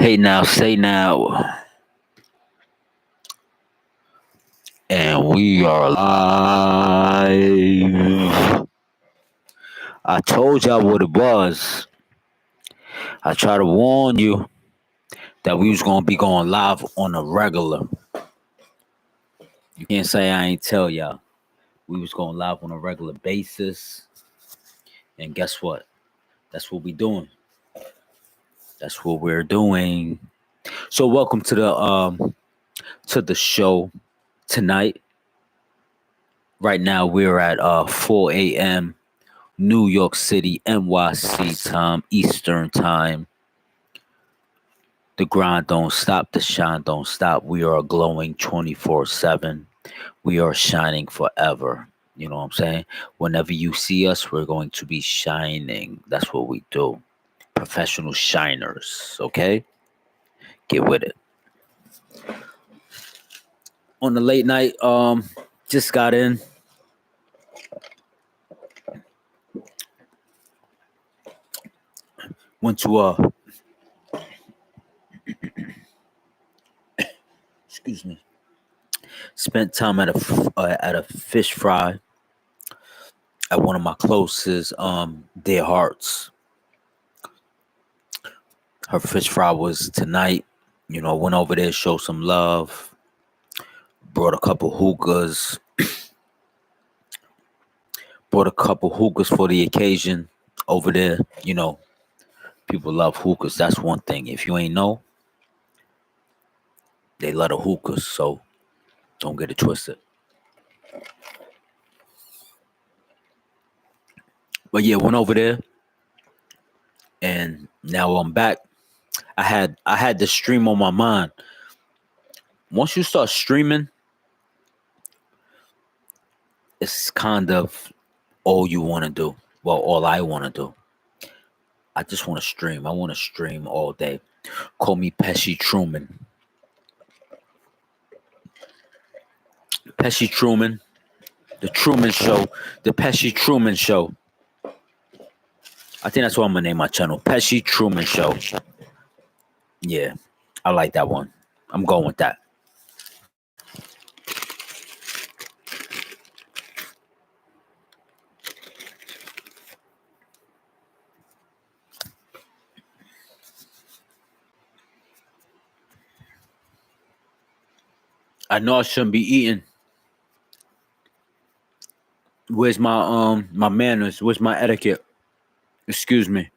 Hey now, say now. And we are live. I told y'all what it was. I tried to warn you that we was gonna be going live on a regular. You can't say I ain't tell y'all. We was going live on a regular basis. And guess what? That's what we doing. That's what we're doing. So welcome to the show tonight. Right now we're at 4 a.m. New York City, NYC time, Eastern time. The grind don't stop, the shine don't stop. We are glowing 24/7. We are shining forever. You know what I'm saying? Whenever you see us, we're going to be shining. That's what we do. Professional shiners, okay? Get with it. On the late night, just got in. Went to excuse me. Spent time at a fish fry at one of my closest dear hearts. Her fish fry was tonight. You know, went over there, showed some love, brought a couple hookahs, for the occasion over there. You know, people love hookahs. That's one thing. If you ain't know, they love the hookahs. So don't get it twisted. But yeah, went over there, and now I'm back. I had the stream on my mind. Once you start streaming, it's kind of all you want to do. Well, all I want to do. I just want to stream. I want to stream all day. Call me Pesci Truman. Pesci Truman. The Truman Show. The Pesci Truman Show. I think that's what I'm going to name my channel. Pesci Truman Show. Yeah, I like that one. I'm going with that. I know I shouldn't be eating. Where's my manners? Where's my etiquette? Excuse me.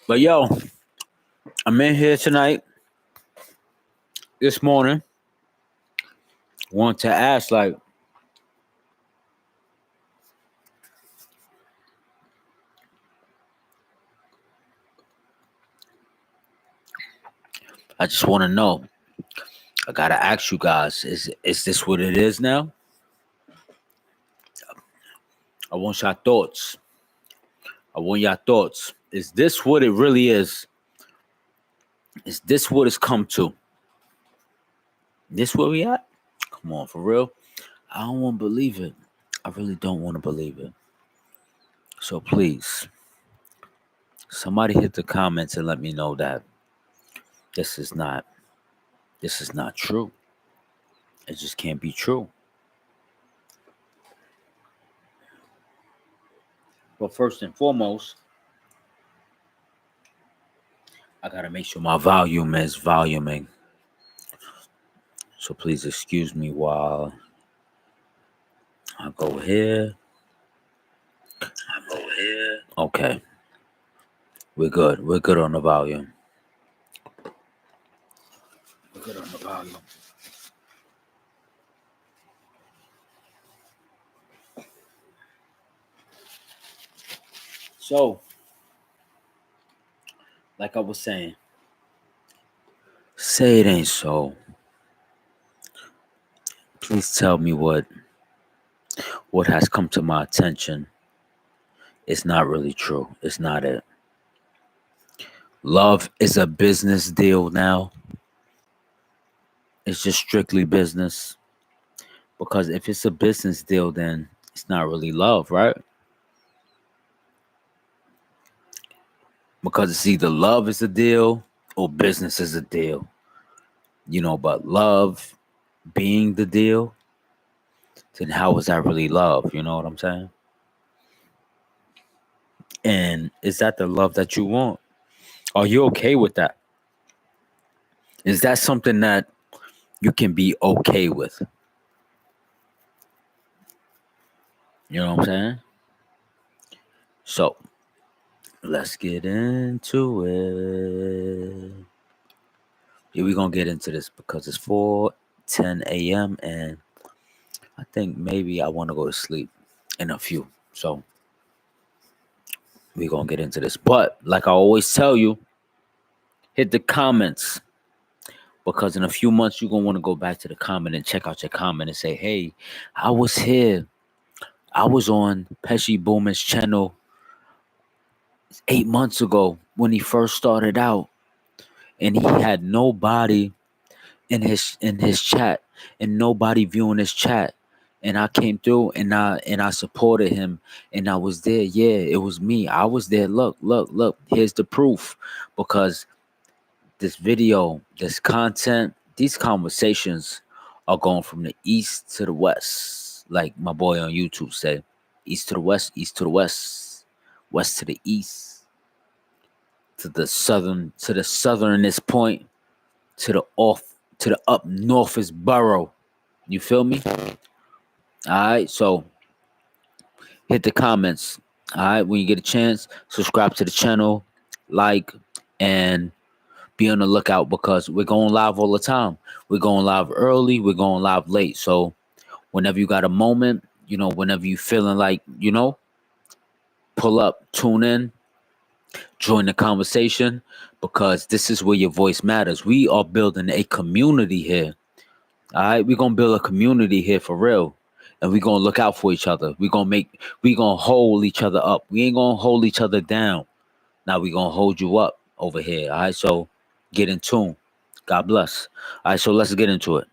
But yo, I'm in here tonight. This morning. Want to ask, like, I just want to know. I gotta ask you guys: is this what it is now? I want your thoughts. Is this what it really is? Is this what it's come to? This where we at? Come on, for real. I don't want to believe it. I really don't want to believe it. So please, somebody hit the comments and let me know that this is not true. It just can't be true. But first and foremost, I gotta make sure my volume is voluming. So please excuse me while I go here. Okay. We're good. We're good on the volume. So, like I was saying, say it ain't so. Please tell me what has come to my attention. It's not really true. It's not it. Love is a business deal now. It's just strictly business. Because if it's a business deal, then It's not really love, right? Because it's either love is a deal or business is a deal. But love being the deal, then how is that really love? You know what I'm saying? And is that the love that you want? Are you okay with that? Is that something that you can be okay with? You know what I'm saying? So let's get into it. Yeah, we're gonna get into this because it's 4:10 a.m. and I think maybe I want to go to sleep in a few. So we're gonna get into this. But like I always tell you, hit the comments because in a few months you're gonna want to go back to the comment and check out your comment and say, hey, I was here. I was on Pesci Boomer's channel 8 months ago when he first started out and he had nobody in his chat and nobody viewing his chat. And I came through and I supported him and I was there. Yeah, it was me. I was there. Look. Here's the proof. Because this video, this content, these conversations are going from the east to the west. Like my boy on YouTube said, east to the west, east to the west, west to the east, to the southernest point, to the up northest borough. You feel me? Alright, so hit the comments. Alright, when you get a chance, subscribe to the channel, like, and be on the lookout because we're going live all the time. We're going live early, we're going live late. So whenever you got a moment, whenever you feeling like, pull up, tune in, join the conversation because this is where your voice matters. We are building a community here. All right, we're gonna build a community here for real. And we're gonna look out for each other. We're gonna hold each other up. We ain't gonna hold each other down. Now we're gonna hold you up over here. All right, so get in tune. God bless. All right, so let's get into it.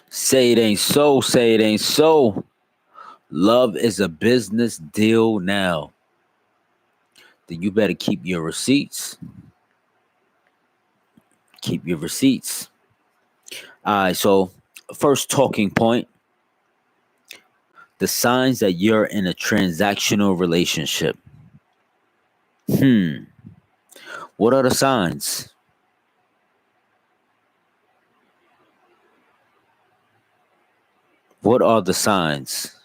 Say it ain't so. Say it ain't so. Love is a business deal now. Then you better keep your receipts. Keep your receipts. All right, so first talking point. The signs that you're in a transactional relationship. What are the signs? What are the signs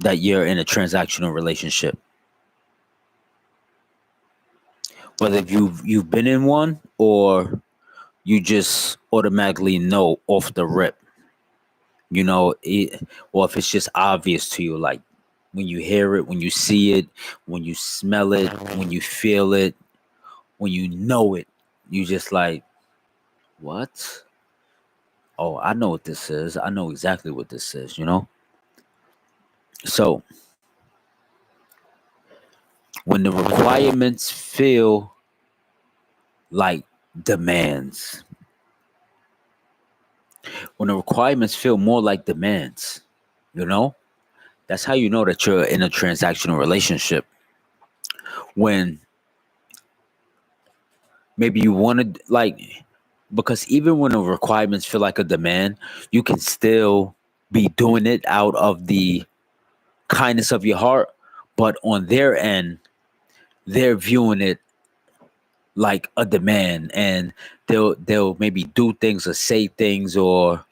that you're in a transactional relationship? Whether you've been in one or you just automatically know off the rip, or if it's just obvious to you, like when you hear it, when you see it, when you smell it, when you feel it, when you know it, you just like, what? Oh, I know what this is. I know exactly what this is, So when the requirements feel like demands, when the requirements feel more like demands, that's how you know that you're in a transactional relationship. When maybe you want to, like, because even when the requirements feel like a demand, you can still be doing it out of the kindness of your heart, but on their end, they're viewing it like a demand, and they'll maybe do things or say things, or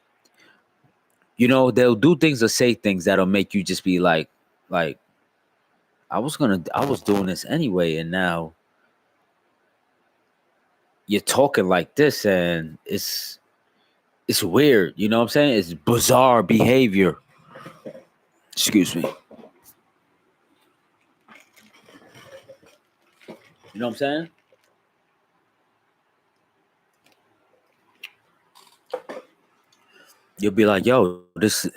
they'll do things or say things that'll make you just be like I was doing this anyway, and now you're talking like this, and it's weird. You know what I'm saying? It's bizarre behavior. Excuse me. You know what I'm saying? You'll be like, yo, this,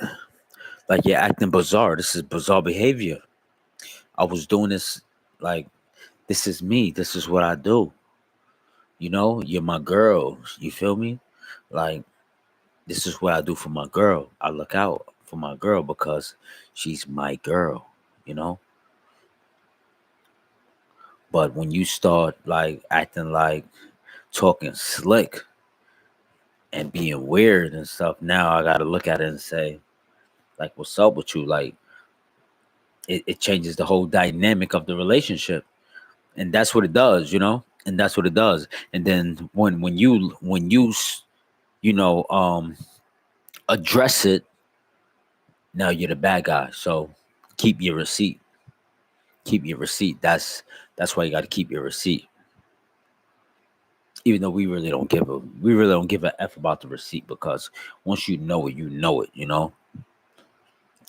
like, you're acting bizarre. This is bizarre behavior. I was doing this, like, this is me. This is what I do. You're my girl. You feel me? Like, This is what I do for my girl. I look out for my girl because she's my girl, you know. But when you start like acting like talking slick and being weird and stuff, now I gotta look at it and say, like, what's up with you? Like, it changes the whole dynamic of the relationship. And that's what it does, you know? And that's what it does. And then you know, address it, now you're the bad guy. So keep your receipt. Keep your receipt. That's why you gotta keep your receipt. Even though we really don't give a F about the receipt, because once you know it, you know it, you know.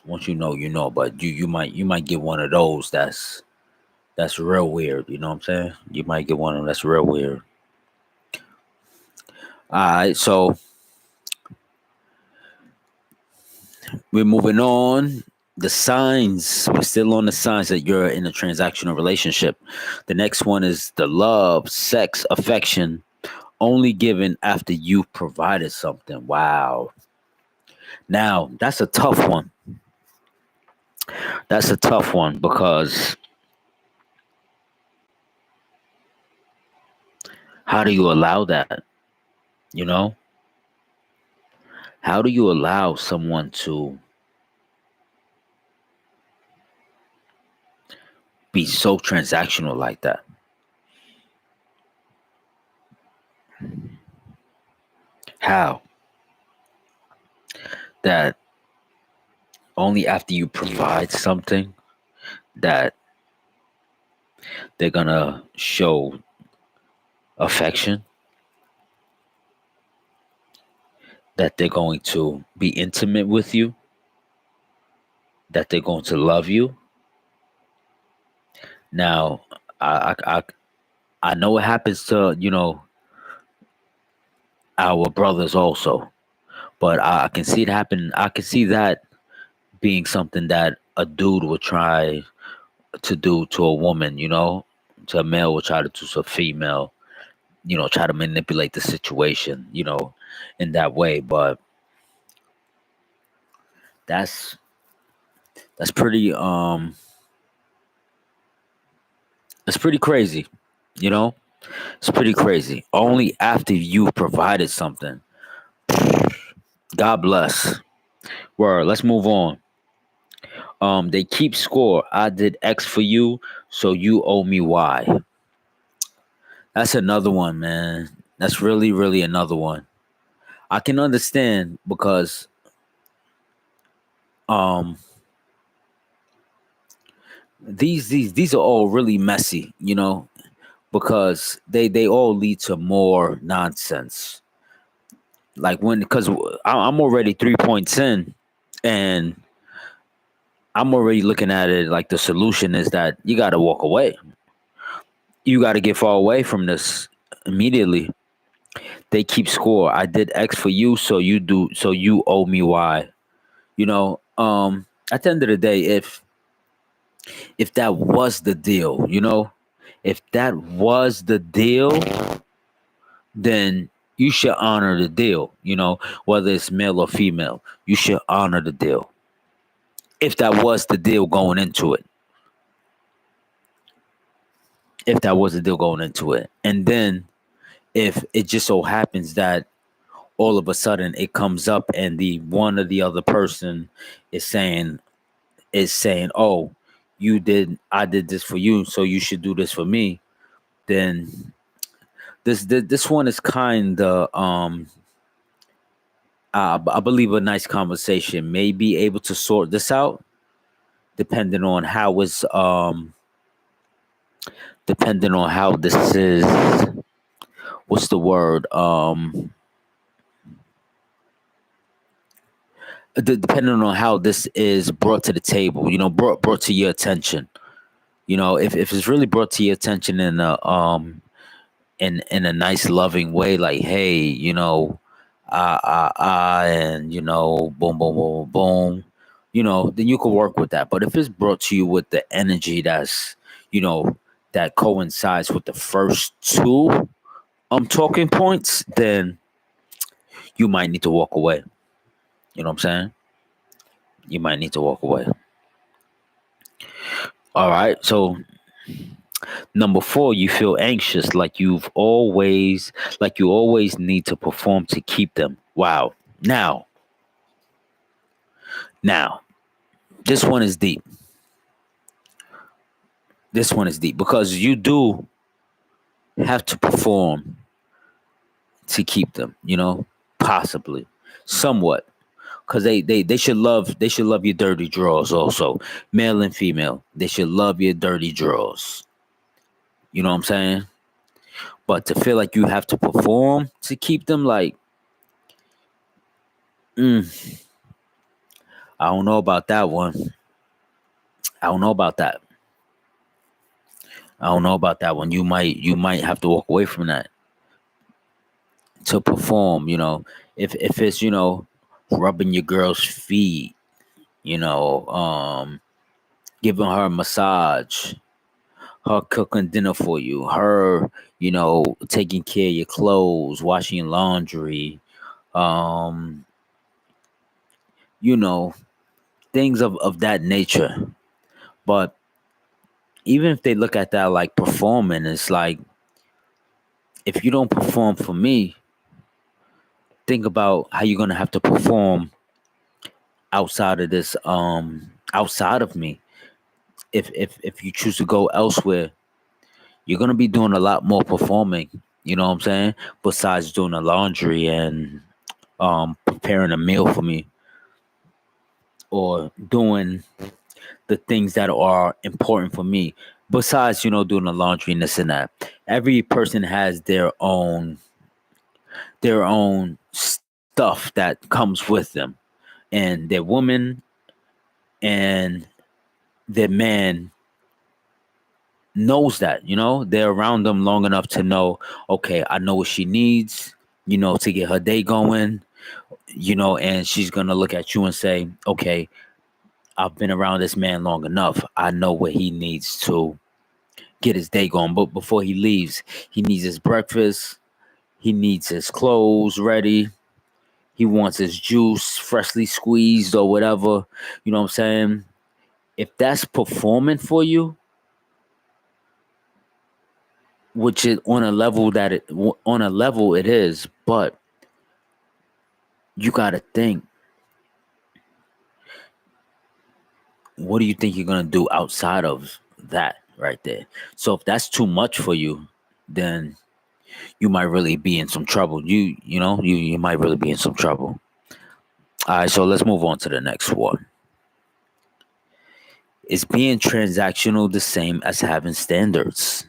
Once you know, you know. But you might get one of those that's real weird, you know what I'm saying? You might get one of them that's real weird. Alright, so we're moving on. The signs, we're still on the signs that you're in a transactional relationship. The next one is the love, sex, affection, only given after you provided something. Wow. Now, that's a tough one. That's a tough one because how do you allow that? You know? How do you allow someone to be so transactional like that? How? That only after you provide something that they're gonna show affection, that they're going to be intimate with you, that they're going to love you. Now, I know it happens to, you know, our brothers also, but I can see it happen. I can see that being something that a dude would try to do to a woman, you know, to a male would try to do to a female, you know, try to manipulate the situation, you know, in that way. But that's that's pretty that's pretty crazy, you know. It's pretty crazy. Only after you provided something. God bless. Word. Let's move on. They keep score. I did X for you, so you owe me Y. That's another one, man. That's really, really another one. I can understand because um these are all really messy, you know, because they all lead to more nonsense. Like when because I'm already 3 points in, and I'm already looking at it like the solution is that you got to walk away. You got to get far away from this immediately. They keep score. I did X for you, so you owe me Y. You know, at the end of the day, if that was the deal, you know, if that was the deal, then you should honor the deal, you know, whether it's male or female. You should honor the deal. If that was the deal going into it. If that was the deal going into it. And then if it just so happens that all of a sudden it comes up and the one or the other person is saying, "Oh, I did this for you, so you should do this for me," then this one is kind of I believe a nice conversation may be able to sort this out, depending on how it's depending on how this is, what's the word, depending on how this is brought to the table, you know, brought to your attention. You know, if it's really brought to your attention in a nice loving way, like, hey, you know, and you know, boom boom boom boom, you know, then you can work with that. But if it's brought to you with the energy that's, you know, that coincides with the first two talking points, then you might need to walk away. You know what I'm saying? You might need to walk away. All right. So number four, you feel anxious, like you always need to perform to keep them. Wow. Now, this one is deep. This one is deep because you do have to perform to keep them. Possibly, somewhat, because they should love your dirty drawers also, male and female. They should love your dirty drawers. You know what I'm saying? But to feel like you have to perform to keep them, like, mm, I don't know about that one. I don't know about that. I don't know about that one. You might have to walk away from that to perform. If it's rubbing your girl's feet, giving her a massage, her cooking dinner for you, her taking care of your clothes, washing your laundry, um, you know things of that nature. But even if they look at that like performing, it's like, if you don't perform for me, think about how you're gonna have to perform outside of me. If you choose to go elsewhere, you're gonna be doing a lot more performing. You know what I'm saying? Besides doing the laundry and preparing a meal for me, or doing the things that are important for me. Besides, doing the laundry and this and that. Every person has their own stuff that comes with them, and their woman and their man knows that. They're around them long enough to know, okay, I know what she needs, to get her day going, and she's gonna look at you and say, okay, I've been around this man long enough. I know what he needs to get his day going. But before he leaves, he needs his breakfast, he needs his clothes ready, he wants his juice freshly squeezed or whatever. You know what I'm saying? If that's performing for you, which is on a level it is, but you got to think, what do you think you're going to do outside of that right there? So if that's too much for you, then you might really be in some trouble. You might really be in some trouble. All right, so let's move on to the next one. Is being transactional the same as having standards?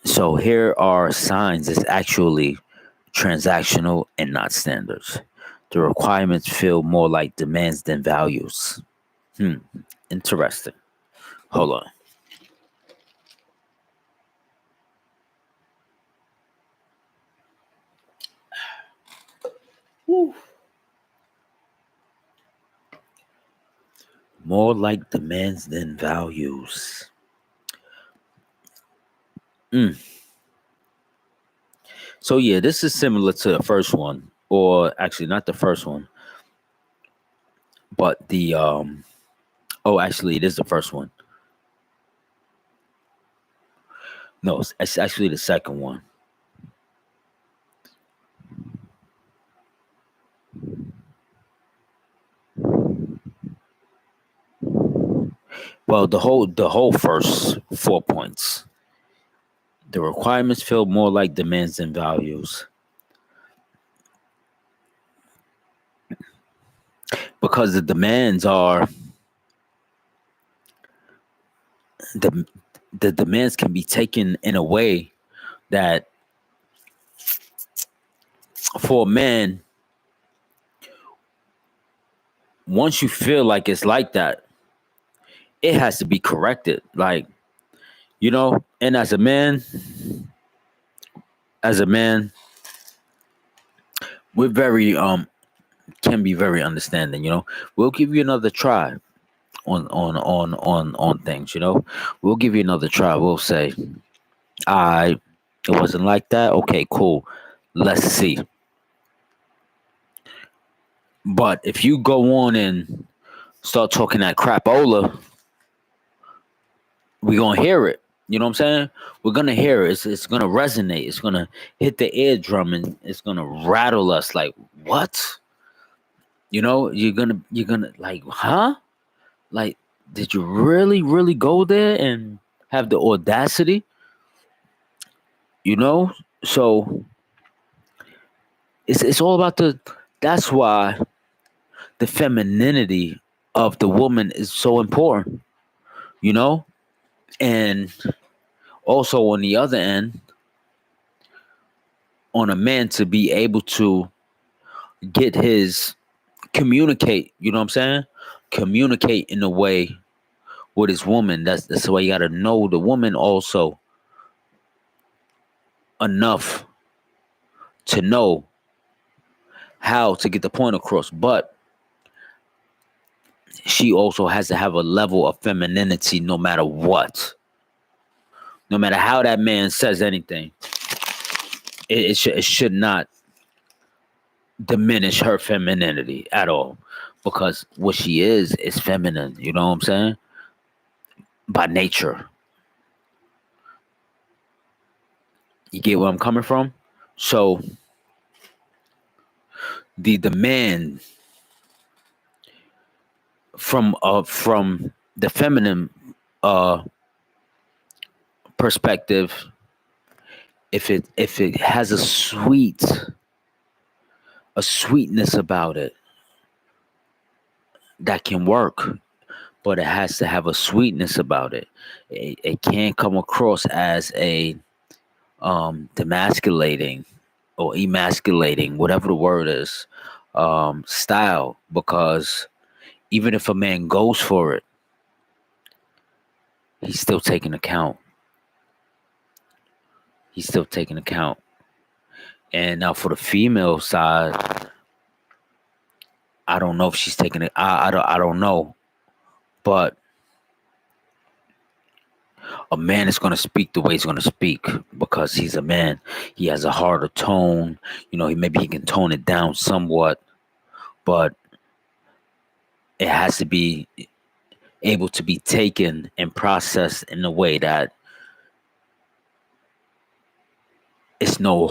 So here are signs it's actually transactional and not standards. The requirements feel more like demands than values. Hmm, interesting. Hold on. Woo. More like demands than values. Mm. So yeah, this is similar to the first one, or actually not the first one, but the oh, actually it is the first one. No, it's actually the second one. Well, the whole first 4 points. The requirements feel more like demands than values, because the the demands can be taken in a way that, for a man, once you feel like it's like that, it has to be corrected. Like, and as a man, we're very can be very understanding. We'll give you another try on things. We'll give you another try. We'll say, "I, it wasn't like that. Okay, cool. Let's see. But if you go on and start talking that crapola, we're gonna hear it. You know what I'm saying? We're gonna hear it. It's gonna resonate. It's gonna hit the eardrum and it's gonna rattle us like, what? You're gonna like, huh? Like, did you really, really go there and have the audacity? You know? So it's all about that's why the femininity of the woman is so important, you know? And also on the other end, on a man to be able to get his communicate, you know what I'm saying? Communicate in a way with his woman. That's why you gotta know the woman also enough to know how to get the point across. But she also has to have a level of femininity no matter what. No matter how that man says anything, it should not diminish her femininity at all. Because what she is feminine, you know what I'm saying? By nature. You get where I'm coming from? So the demand from the feminine uh perspective, if it has a sweetness about it, that can work, but it has to have a sweetness about it. It can't come across as a demasculating or emasculating, whatever the word is, style, because even if a man goes for it, he's still taking account. He's still taking account. And now for the female side, I don't know if she's taking it. I don't know, but a man is going to speak the way he's going to speak because he's a man. He has a harder tone. Maybe he can tone it down somewhat, but it has to be able to be taken and processed in a way that it's no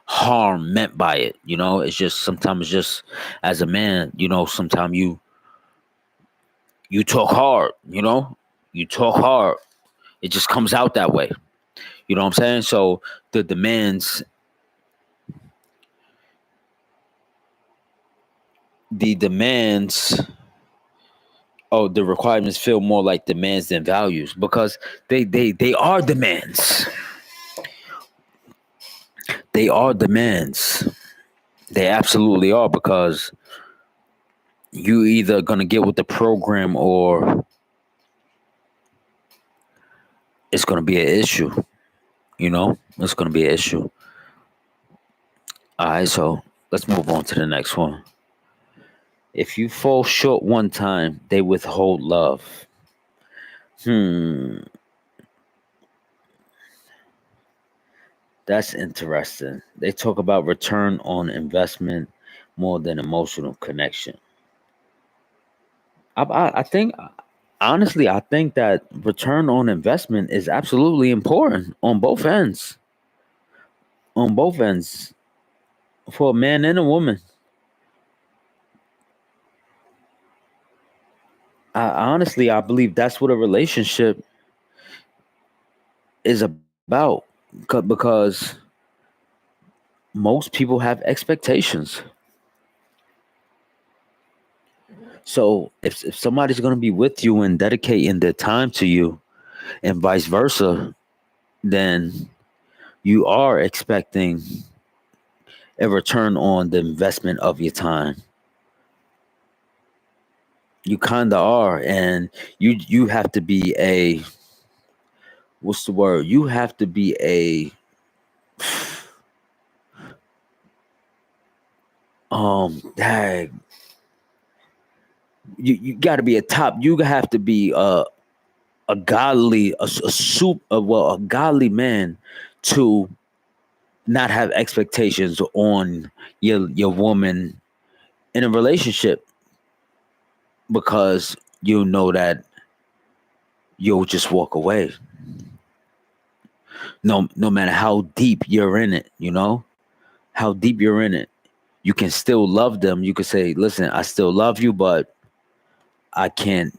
harm meant by it. It's just sometimes just as a man, sometimes you talk hard. You talk hard. It just comes out that way. You know what I'm saying? So the demands, the demands, the requirements feel more like demands than values because they are demands. They are demands. They absolutely are, because you either gonna get with the program or it's gonna be an issue. It's gonna be an issue. All right, so let's move on to the next one. If you fall short one time, they withhold love. That's interesting. They talk about return on investment more than emotional connection. I think, honestly, I think that return on investment is absolutely important on both ends. On both ends, for a man and a woman. I believe that's what a relationship is about, because most people have expectations. So if somebody's going to be with you and dedicating their time to you and vice versa, then you are expecting a return on the investment of your time. You kind of are. And you have to be a, what's the word? You have to be a, dang, you got to be a top. You have to be a godly, a godly man to not have expectations on your woman in a relationship, because you know that you'll just walk away. No matter how deep you're in it, how deep you're in it, you can still love them. You could say, listen, I still love you, but I can't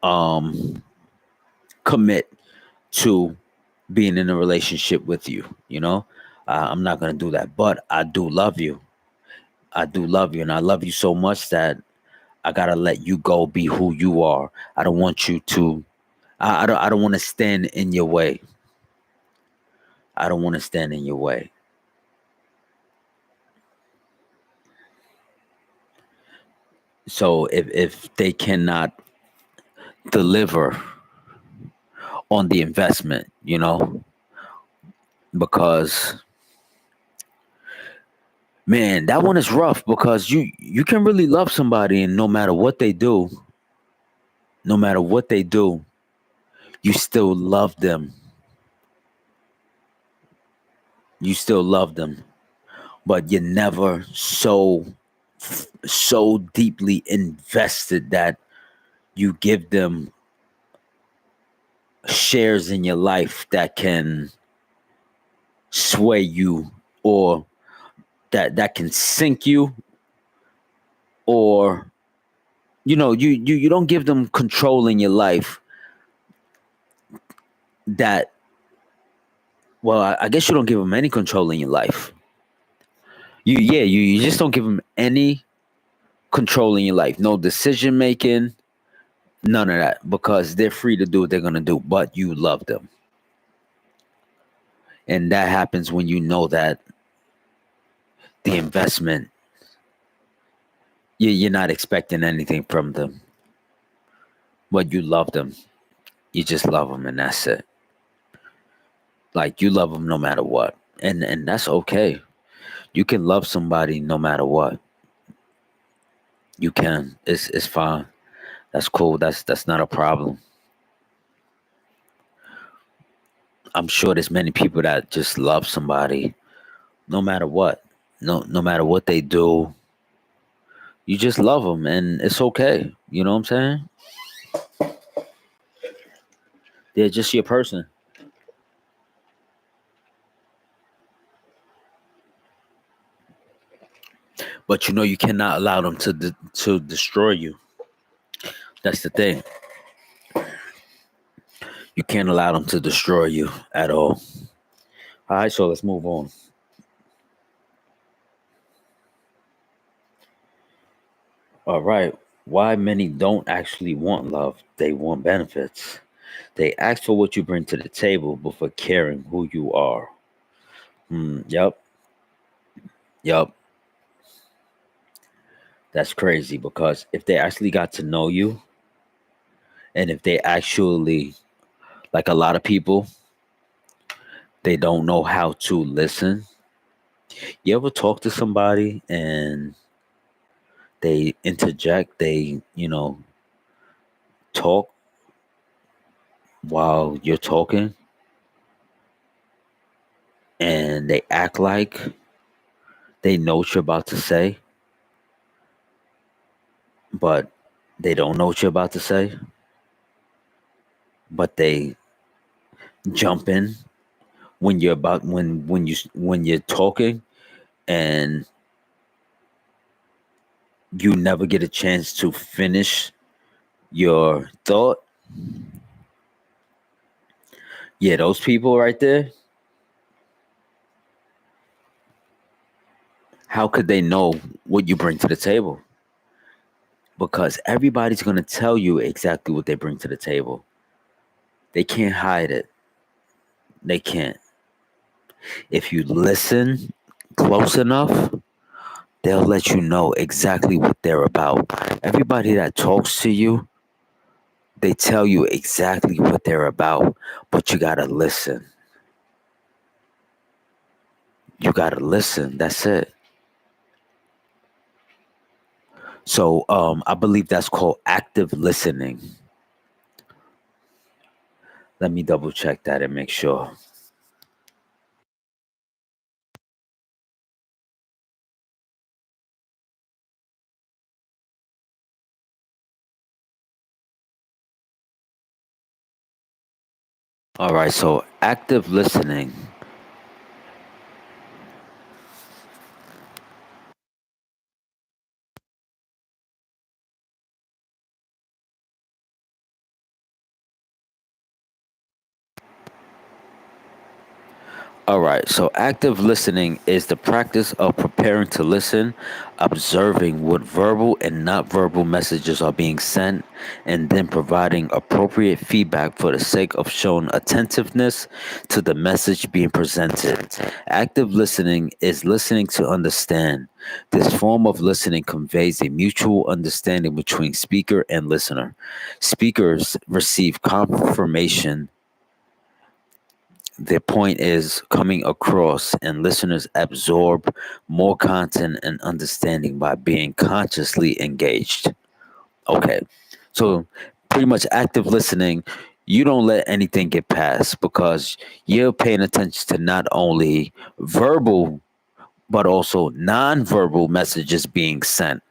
um commit to being in a relationship with you. I'm not gonna do that, but I do love you. I do love you, and I love you so much that I gotta let you go, be who you are. I don't want you to. I don't want to stand in your way. I don't want to stand in your way. So if they cannot deliver on the investment, because man, that one is rough, because you can really love somebody, and no matter what they do, no matter what they do, you still love them. You still love them, but you're never so deeply invested that you give them shares in your life that can sway you, or that can sink you, or you don't give them control in your life. That Well, I guess you don't give them any control in your life. You just don't give them any control in your life. No decision making, none of that, because they're free to do what they're gonna do. But you love them, and that happens when you know that the investment, you're not expecting anything from them, but you love them. You just love them, and that's it. Like, you love them no matter what, and that's okay. You can love somebody no matter what. You can. It's fine. That's cool. That's not a problem. I'm sure there's many people that just love somebody no matter what. No matter what they do, you just love them, and it's okay. You know what I'm saying? They're just your person. But you cannot allow them to destroy you. That's the thing. You can't allow them to destroy you at all. All right, so let's move on. All right. Why many don't actually want love, they want benefits. They ask for what you bring to the table before caring who you are. Yep. Yep. That's crazy, because if they actually got to know you, and if they actually, like, a lot of people, they don't know how to listen. You ever talk to somebody and they interject, they, talk while you're talking, and they act like they know what you're about to say, but they don't know what you're about to say, but they jump in when you're talking, and you never get a chance to finish your thought. Yeah, those people right there, how could they know what you bring to the table? Because everybody's going to tell you exactly what they bring to the table. They can't hide it. They can't. If you listen close enough, they'll let you know exactly what they're about. Everybody that talks to you, they tell you exactly what they're about, but you got to listen. You got to listen. That's it. So I believe that's called active listening. Let me double check that and make sure. All right, so active listening. All right, so active listening is the practice of preparing to listen, observing what verbal and not verbal messages are being sent, and then providing appropriate feedback for the sake of showing attentiveness to the message being presented. Active listening is listening to understand. This form of listening conveys a mutual understanding between speaker and listener. Speakers receive confirmation their point is coming across, and listeners absorb more content and understanding by being consciously engaged. Okay, so pretty much active listening, you don't let anything get past because you're paying attention to not only verbal but also non-verbal messages being sent,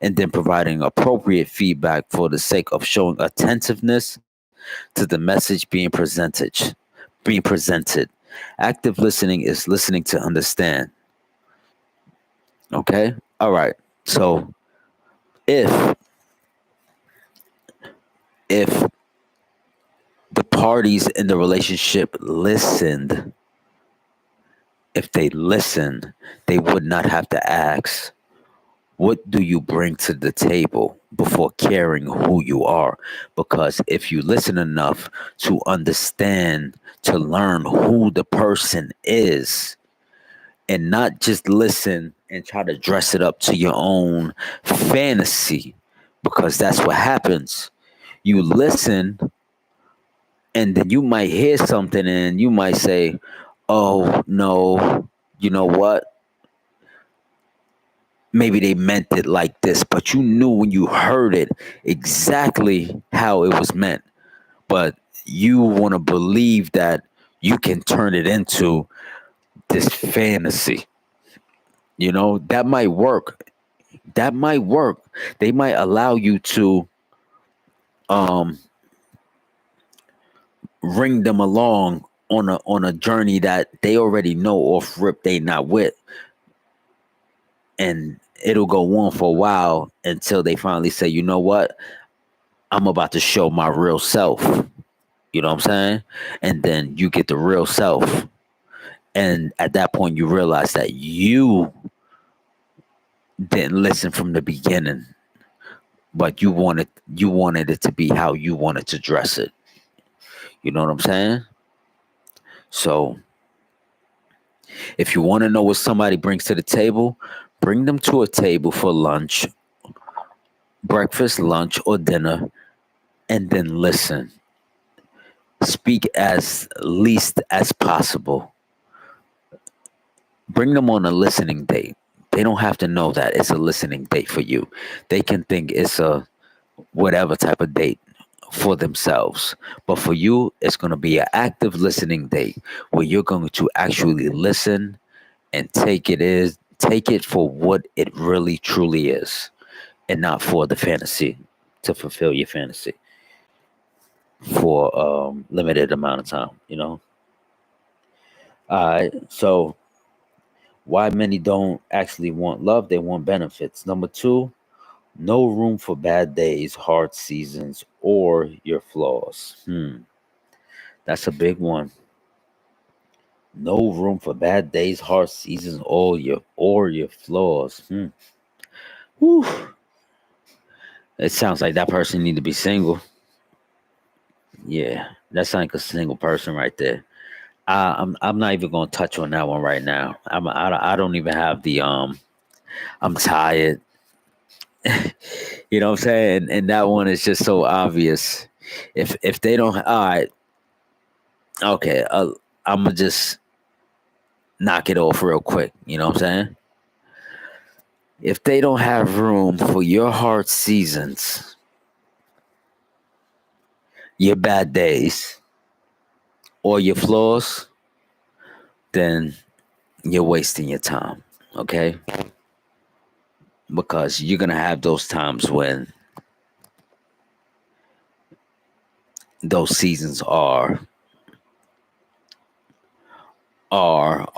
and then providing appropriate feedback for the sake of showing attentiveness to the message being presented. Active listening is listening to understand. Okay? All right. So if if the parties in the relationship listened, if they listened, they would not have to ask, what do you bring to the table before caring who you are? Because if you listen enough to understand, to learn who the person is, and not just listen and try to dress it up to your own fantasy, because that's what happens. You listen, and then you might hear something and you might say, oh no, you know what, maybe they meant it like this, but you knew when you heard it exactly how it was meant. But you want to believe that you can turn it into this fantasy. That might work. That might work. They might allow you to um ring them along on a journey that they already know off rip they not with, and it'll go on for a while until they finally say, you know what, I'm about to show my real self. You know what I'm saying? And then you get the real self, and at that point you realize that you didn't listen from the beginning, but you wanted it to be how you wanted to dress it. You know what I'm saying? So if you want to know what somebody brings to the table, bring them to a table for lunch, breakfast, lunch, or dinner, and then listen. Speak as least as possible. Bring them on a listening date. They don't have to know that it's a listening date for you. They can think it's a whatever type of date for themselves. But for you, it's going to be an active listening date where you're going to actually listen and take it for what it really truly is, and not for the fantasy, to fulfill your fantasy for limited amount of time. All right, so why many don't actually want love, they want benefits. Number two, no room for bad days, hard seasons, or your flaws. That's a big one. No room for bad days, hard seasons, or your flaws. Whew. It sounds like that person need to be single. Yeah, that sounds like a single person right there. I'm not even gonna touch on that one right now. I don't even have the I'm tired. You know what I'm saying? And that one is just so obvious. If they don't, all right, okay, I'm gonna just knock it off real quick. You know what I'm saying? If they don't have room for your hard seasons, your bad days, or your flaws, then you're wasting your time. Okay? Because you're gonna have those times when those seasons are are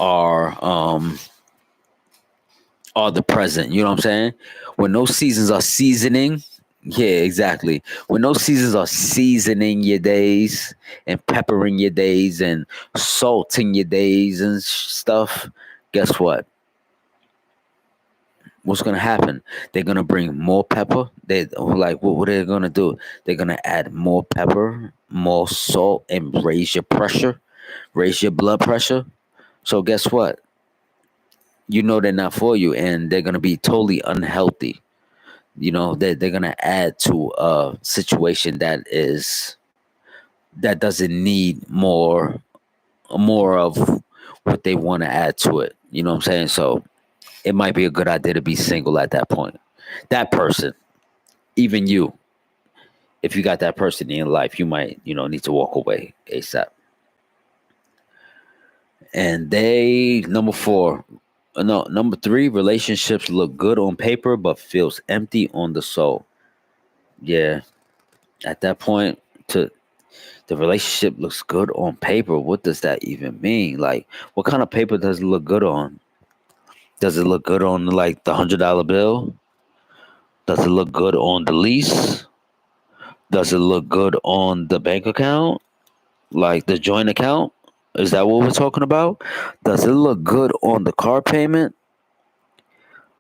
are the present. You know what I'm saying? When those seasons are seasoning, yeah, exactly. When those seasons are seasoning your days and peppering your days and salting your days and stuff, guess what? What's gonna happen? They're gonna bring more pepper. They like what are they gonna do? They're gonna add more pepper, more salt, and raise your pressure, raise your blood pressure. So guess what? You know they're not for you, and they're gonna be totally unhealthy. You know they're gonna add to a situation that doesn't need more of what they want to add to it. You know what I'm saying? So it might be a good idea to be single at that point. That person, even you, if you got that person in your life, you might, need to walk away ASAP. And they number four, no, number three, relationships look good on paper but feels empty on the soul. Yeah, at that point, to the relationship looks good on paper. What does that even mean? Like, what kind of paper does it look good on? Does it look good on like the $100 bill? Does it look good on the lease? Does it look good on the bank account? Like the joint account? Is that what we're talking about? Does it look good on the car payment?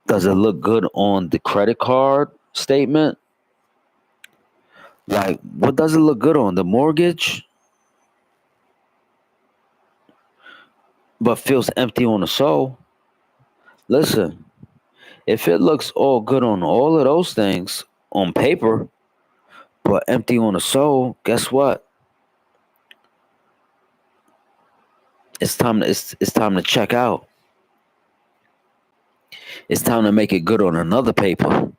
Does it look good on the credit card statement? Like, what does it look good on? The mortgage, but feels empty on the soul? Listen, if it looks all good on all of those things on paper, but empty on the soul, guess what? It's time to check out. It's time to make it good on another paper,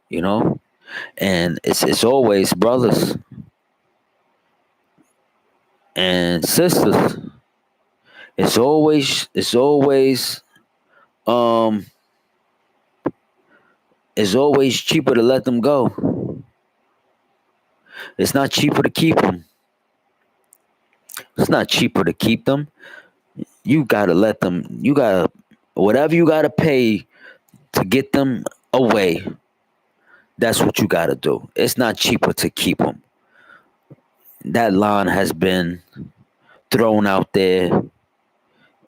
And it's always brothers and sisters. Um it's always cheaper to let them go. It's not cheaper to keep them. It's not cheaper to keep them. You gotta let them. You gotta whatever you gotta pay to get them away. That's what you gotta do. It's not cheaper to keep them. That line has been thrown out there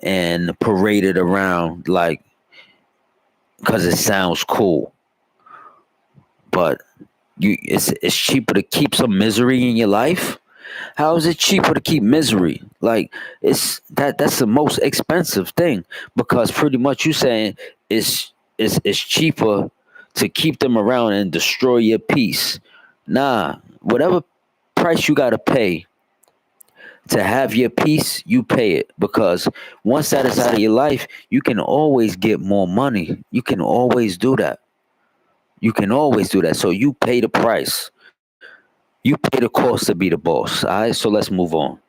and paraded around like because it sounds cool, but it's cheaper to keep some misery in your life. How is it cheaper to keep misery? Like that's the most expensive thing because pretty much you saying it's cheaper to keep them around and destroy your peace. Nah, whatever price you gotta pay to have your peace, you pay it because once that is out of your life, you can always get more money. You can always do that. You can always do that. So you pay the price. You pay the cost to be the boss. All right. So let's move on.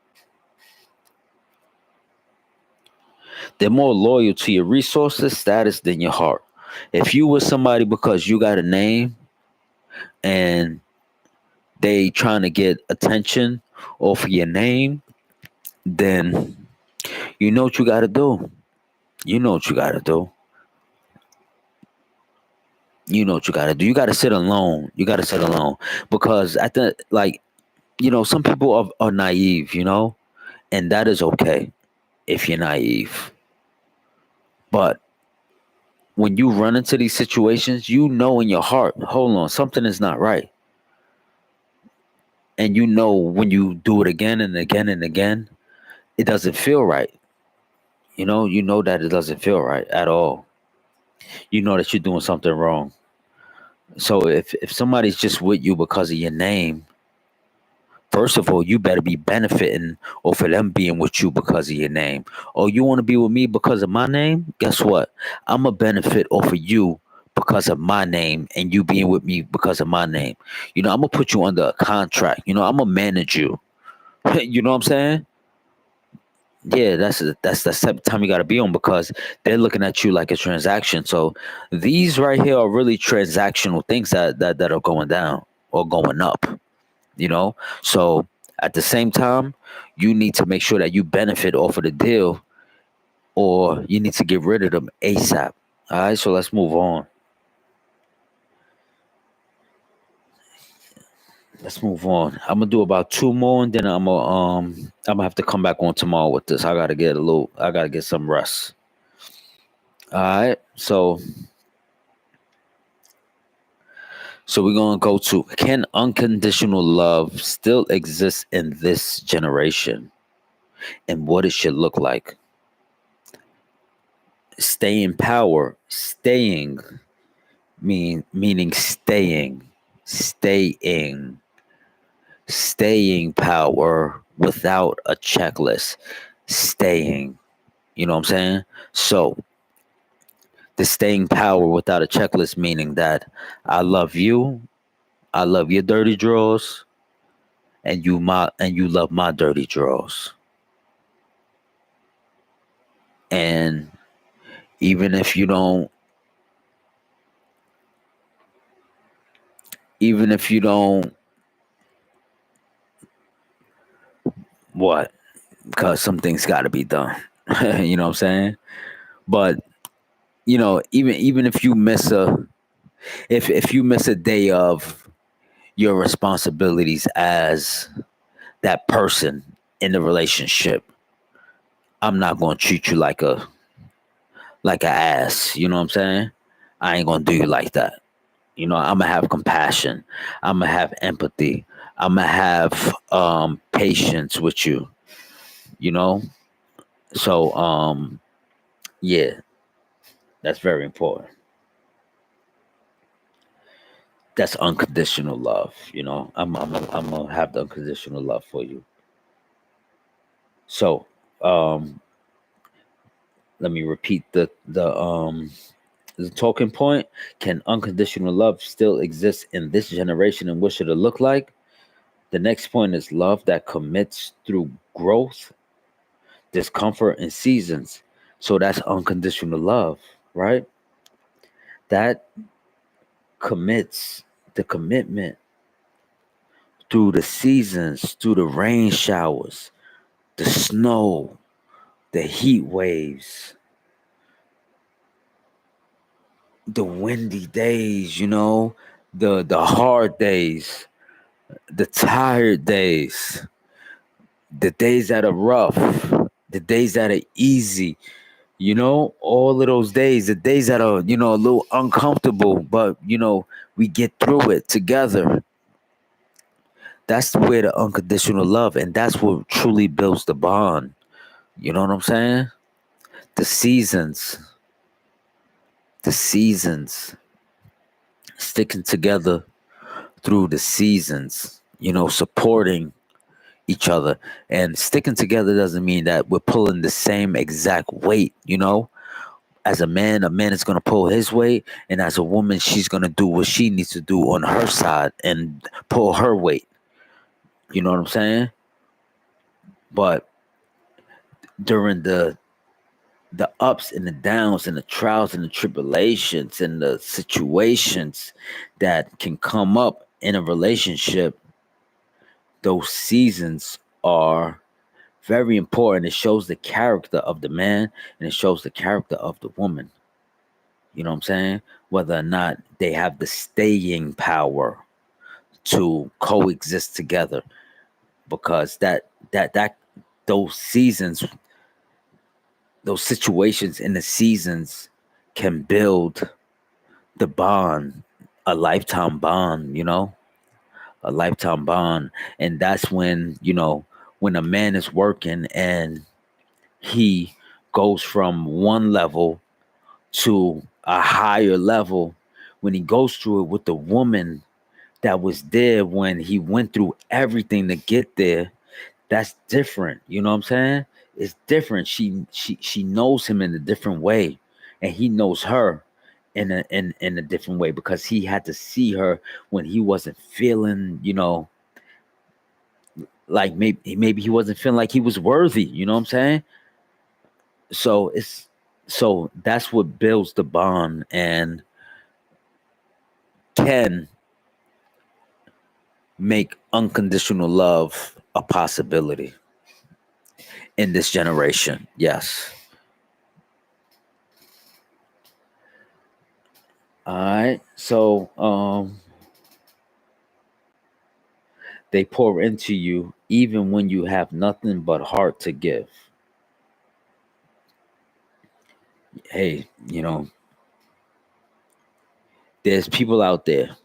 They're more loyal to your resources, status than your heart. If you were somebody because you got a name and they trying to get attention off of your name, then you know what you got to do. You know what you got to do. You know what you got to do. You got to sit alone. You got to sit alone because at the like, some people are naive, and that is okay if you're naive. But when you run into these situations, you know in your heart, hold on, something is not right. And you know when you do it again and again and again, it doesn't feel right. You know that it doesn't feel right at all. You know that you're doing something wrong. So if somebody's just with you because of your name, first of all, you better be benefiting off of them being with you because of your name. Oh, you want to be with me because of my name? Guess what? I'm a benefit off of you because of my name and you being with me because of my name. I'm gonna put you under a contract. I'm gonna manage you. You know what I'm saying? Yeah, that's the second time you got to be on because they're looking at you like a transaction. So these right here are really transactional things that are going down or going up. So at the same time, you need to make sure that you benefit off of the deal or you need to get rid of them ASAP. All right, so let's move on. Let's move on. I'm gonna do about two more, and then I'm gonna have to come back on tomorrow with this. I gotta get some rest. All right, so we're gonna go to, can unconditional love still exist in this generation, and what it should look like? Stay in power. Meaning staying, staying power without a checklist. Staying. You know what I'm saying? So the staying power without a checklist, meaning that I love you, I love your dirty drawers, and you love my dirty drawers. And even if you don't, even if you don't, what? Because some things got to be done. You know what I'm saying? But even if you miss if you miss a day of your responsibilities as that person in the relationship, I'm not gonna treat you like a ass. You know what I'm saying? I ain't gonna do you like that. I'm gonna have compassion. I'm gonna have empathy. I'm gonna have patience with you. You know, so yeah, that's very important. That's unconditional love. I'm gonna have the unconditional love for you. So um, let me repeat the talking point. Can unconditional love still exist in this generation, and what should it look like? The next point is love that commits through growth, discomfort, and seasons. So that's unconditional love, right? That commits, the commitment through the seasons, through the rain showers, the snow, the heat waves, the windy days, the hard days, the tired days, the days that are rough, the days that are easy, all of those days, the days that are, a little uncomfortable, but, we get through it together. That's where the unconditional love, and that's what truly builds the bond. You know what I'm saying? The seasons, the seasons, sticking together through the seasons, supporting each other. And sticking together doesn't mean that we're pulling the same exact weight. As a man is going to pull his weight, and as a woman, she's going to do what she needs to do on her side and pull her weight. You know what I'm saying? But during the ups and the downs and the trials and the tribulations and the situations that can come up in a relationship, those seasons are very important. It shows the character of the man, and it shows the character of the woman. You know what I'm saying? Whether or not they have the staying power to coexist together, because that those seasons, those situations in the seasons can build the bond, a lifetime bond. A lifetime bond. And that's when a man is working and he goes from one level to a higher level, when he goes through it with the woman that was there when he went through everything to get there, that's different. You know what I'm saying? It's different. She knows him in a different way, and he knows her in a different way, because he had to see her when he wasn't feeling, like maybe he wasn't feeling like he was worthy. You know what I'm saying? So that's what builds the bond and can make unconditional love a possibility in this generation. Yes. All right. So they pour into you even when you have nothing but heart to give. Hey, there's people out there.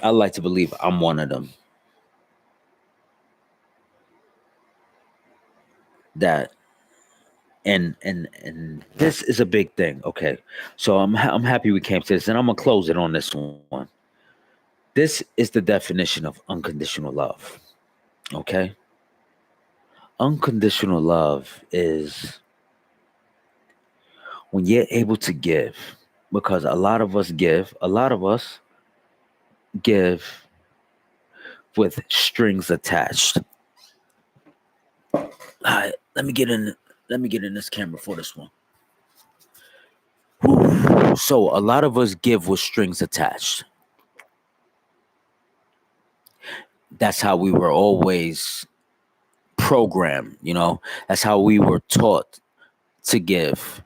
I like to believe I'm one of them that and this is a big thing. Okay. So I'm happy we came to this and I'm going to close it on this one. This is the definition of unconditional love. Okay? Unconditional love is when you're able to give, because a lot of us give with strings attached. All right, let me get in this camera for this one. Whew. So a lot of us give with strings attached. That's how we were always programmed, That's how we were taught to give.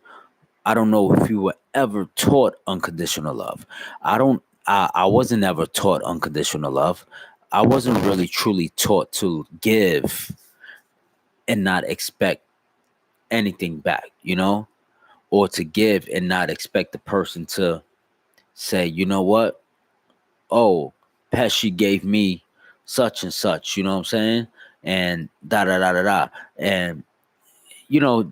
I don't know if you were ever taught unconditional love. I wasn't ever taught unconditional love. I wasn't really truly taught to give and not expect anything back, or to give and not expect the person to say, you know what? Oh, Pesci gave me such and such, you know what I'm saying? And da da da da da. And you know,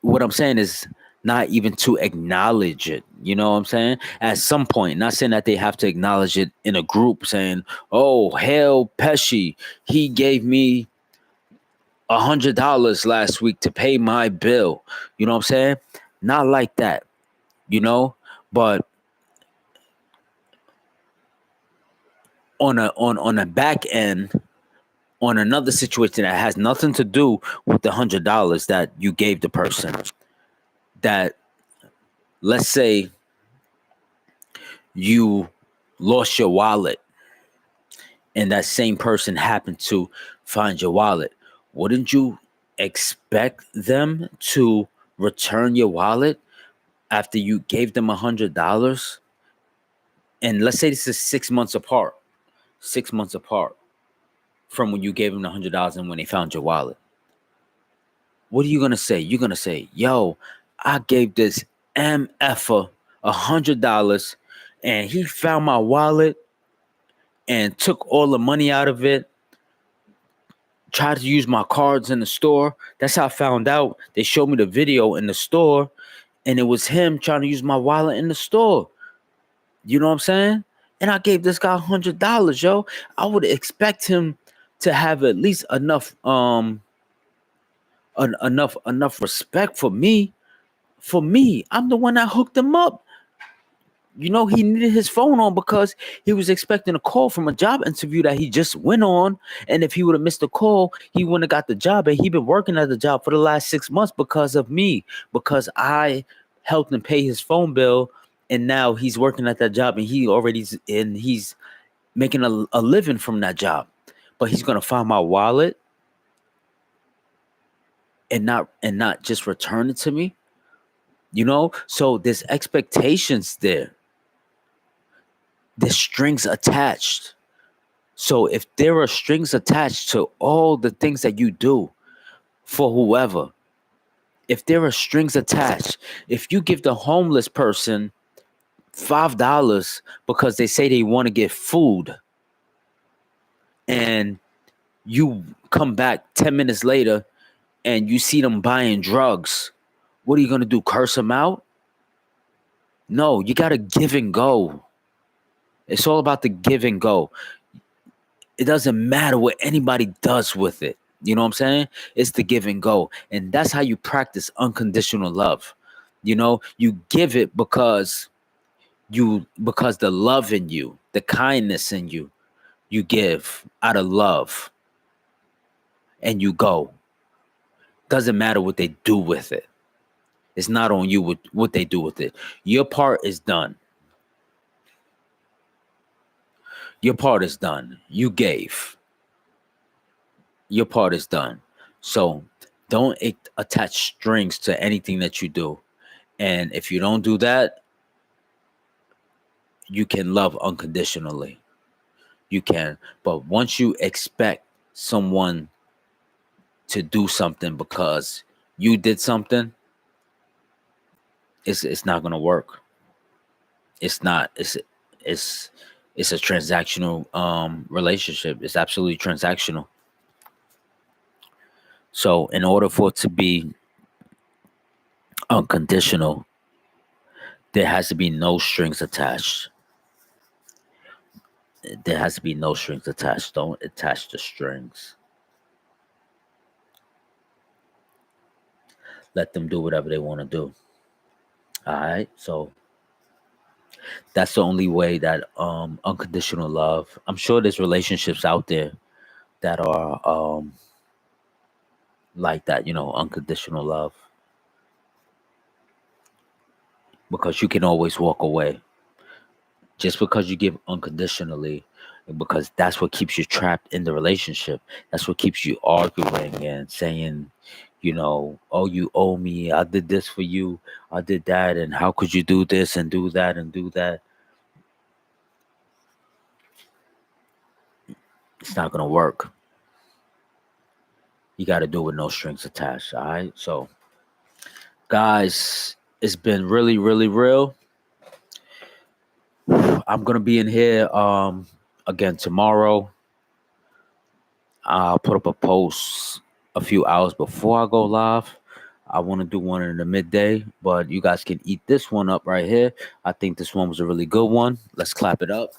what I'm saying is not even to acknowledge it. You know what I'm saying? At some point, not saying that they have to acknowledge it in a group saying, oh, hell, Pesci, he gave me $100 last week to pay my bill. You know what I'm saying? Not like that, but on a back end, on another situation that has nothing to do with the $100 that you gave the person, that let's say you lost your wallet and that same person happened to find your wallet, wouldn't you expect them to return your wallet after you gave them $100? And let's say this is 6 months apart, 6 months apart from when you gave them the $100 and when they found your wallet. What are you gonna say? You're gonna say, yo, I gave this MFer $100 and he found my wallet and took all the money out of it, tried to use my cards in the store. That's how I found out. They showed me the video in the store, and it was him trying to use my wallet in the store. You know what I'm saying? And I gave this guy $100, yo. I would expect him to have at least enough enough respect for me. For me, I'm the one that hooked him up. He needed his phone on because he was expecting a call from a job interview that he just went on. And if he would have missed the call, he wouldn't have got the job. And he been working at the job for the last 6 months because of me, because I helped him pay his phone bill. And now he's working at that job and he's making a living from that job. But he's gonna find my wallet and not just return it to me. So there's expectations there. There's strings attached. So if there are strings attached to all the things that you do for whoever, if there are strings attached, if you give the homeless person $5 because they say they want to get food and you come back 10 minutes later and you see them buying drugs, what are you going to do? Curse them out? No, you got to give and go. It's all about the give and go. It doesn't matter what anybody does with it. You know what I'm saying? It's the give and go. And that's how you practice unconditional love. You give it because the love in you, the kindness in you, you give out of love and you go. Doesn't matter what they do with it. It's not on you what they do with it. Your part is done. Your part is done. You gave. Your part is done. So don't attach strings to anything that you do. And if you don't do that, you can love unconditionally. You can. But once you expect someone to do something because you did something, it's not gonna work. It's not. It's it's a transactional relationship. It's absolutely transactional. So in order for it to be unconditional, there has to be no strings attached. There has to be no strings attached. Don't attach the strings. Let them do whatever they want to do. All right. So that's the only way that unconditional love. I'm sure there's relationships out there that are like that, unconditional love, because you can always walk away. Just because you give unconditionally, because that's what keeps you trapped in the relationship. That's what keeps you arguing and saying, oh, you owe me. I did this for you. I did that. And how could you do this and do that and do that? It's not going to work. You got to do it with no strings attached. All right. So, guys, it's been really, really real. I'm going to be in here again tomorrow. I'll put up a post a few hours before I go live. I want to do one in the midday, but you guys can eat this one up right here. I think this one was a really good one. Let's clap it up.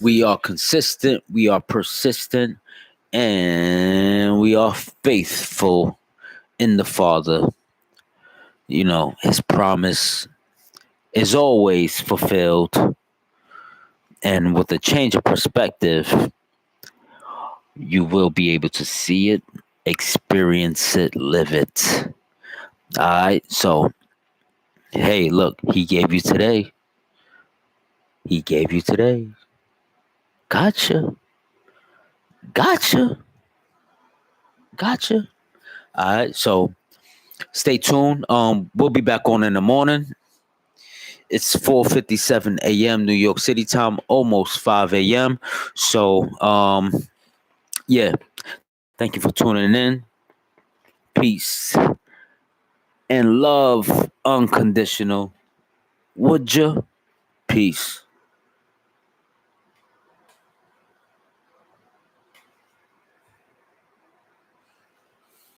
We are consistent, we are persistent, and we are faithful in the Father. His promise is always fulfilled. And with a change of perspective, you will be able to see it, experience it, live it. All right. So, hey, look, he gave you today. He gave you today. Gotcha. Gotcha. Gotcha. All right. So, stay tuned. We'll be back on in the morning. It's 4:57 a.m. New York City time, almost 5 a.m. So, yeah. Thank you for tuning in. Peace and love unconditional. Would you? Peace.